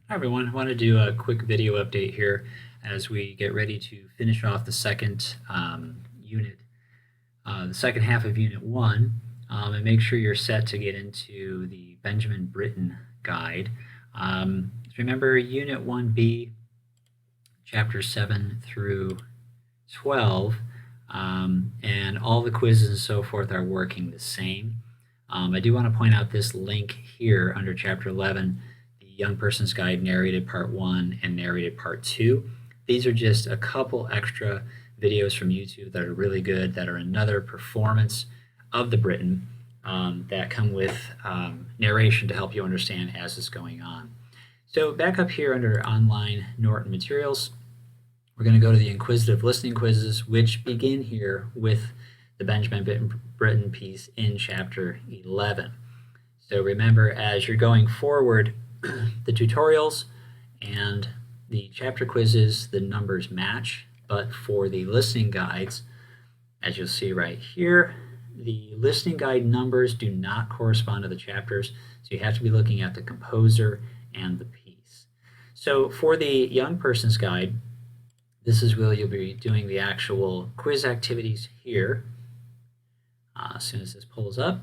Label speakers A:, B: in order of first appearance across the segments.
A: Hi everyone, I want to do a quick video update here as we get ready to finish off the second unit, the second half of Unit 1, and make sure you're set to get into the Benjamin Britten guide. Remember Unit 1B, Chapter 7 through 12, and all the quizzes and so forth are working the same. I do want to point out this link here under Chapter 11, Young Person's Guide Narrated Part 1 and Narrated Part 2. These are just a couple extra videos from YouTube that are really good, that are another performance of the Britten that come with narration to help you understand as it's going on. So back up here under Online Norton Materials, we're going to go to the Inquisitive Listening Quizzes, which begin here with the Benjamin Britten piece in Chapter 11. So remember, as you're going forward, the tutorials and the chapter quizzes, the numbers match, but for the listening guides, as you'll see right here, the listening guide numbers do not correspond to the chapters, so you have to be looking at the composer and the piece. So for the Young Person's Guide, this is where you'll be doing the actual quiz activities here as soon as this pulls up.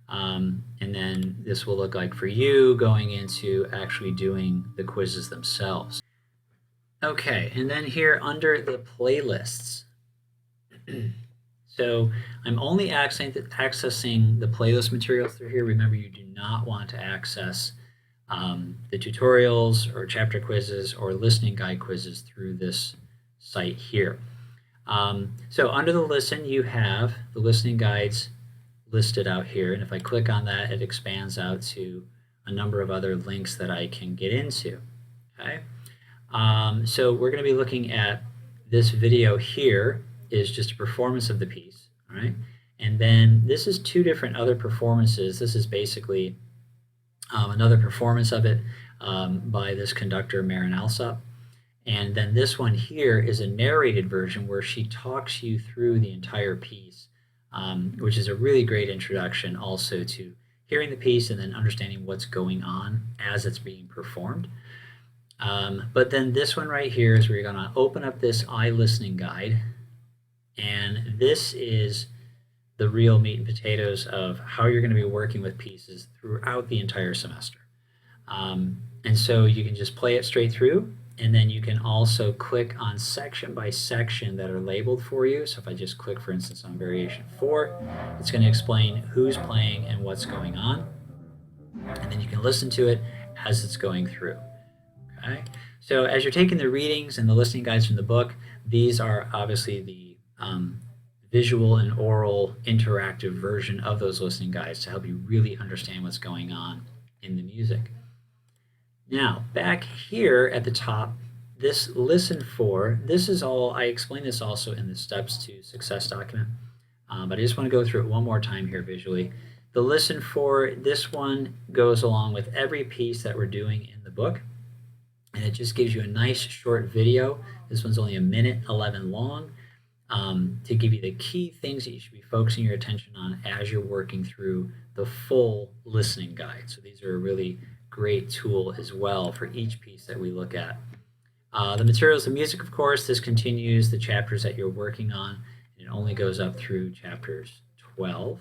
A: And then this will look like for you going into actually doing the quizzes themselves. Okay, and then here under the playlists. So I'm only accessing the playlist materials through here. Remember, you do not want to access the tutorials or chapter quizzes or listening guide quizzes through this site here. So under the listen, you have the listening guides listed out here, and if I click on that, it expands out to a number of other links that I can get into. Okay, so we're going to be looking at this video here is just a performance of the piece, all right? And then this is two different other performances. This is basically another performance of it by this conductor, Marin Alsop. And then this one here is a narrated version where she talks you through the entire piece, which is a really great introduction also to hearing the piece and then understanding what's going on as it's being performed. But then this one right here is where you're going to open up this iListening guide, and this is the real meat and potatoes of how you're going to be working with pieces throughout the entire semester. And so you can just play it straight through, and then you can also click on section by section that are labeled for you. So if I just click, for instance, on variation 4, it's going to explain who's playing and what's going on. And then you can listen to it as it's going through. Okay. So as you're taking the readings and the listening guides from the book, these are obviously the visual and oral interactive version of those listening guides to help you really understand what's going on in the music. Now, back here at the top, this listen for, this is all, I explain this also in the steps to success document, but I just want to go through it one more time here visually. The listen for, this one goes along with every piece that we're doing in the book, and it just gives you a nice short video. This one's only 1:11 long to give you the key things that you should be focusing your attention on as you're working through the full listening guide. So these are a really great tool as well for each piece that we look at. The materials, the music, of course, this continues the chapters that you're working on, and it only goes up through chapters 12.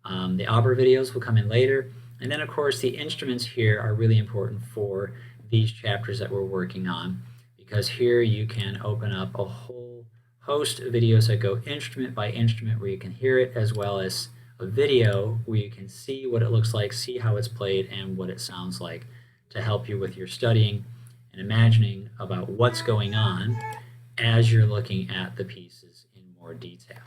A: The opera videos will come in later, and then of course the instruments here are really important for these chapters that we're working on, because here you can open up a whole host of videos that go instrument by instrument where you can hear it, as well as a video where you can see what it looks like, see how it's played, and what it sounds like to help you with your studying and imagining about what's going on as you're looking at the pieces in more detail.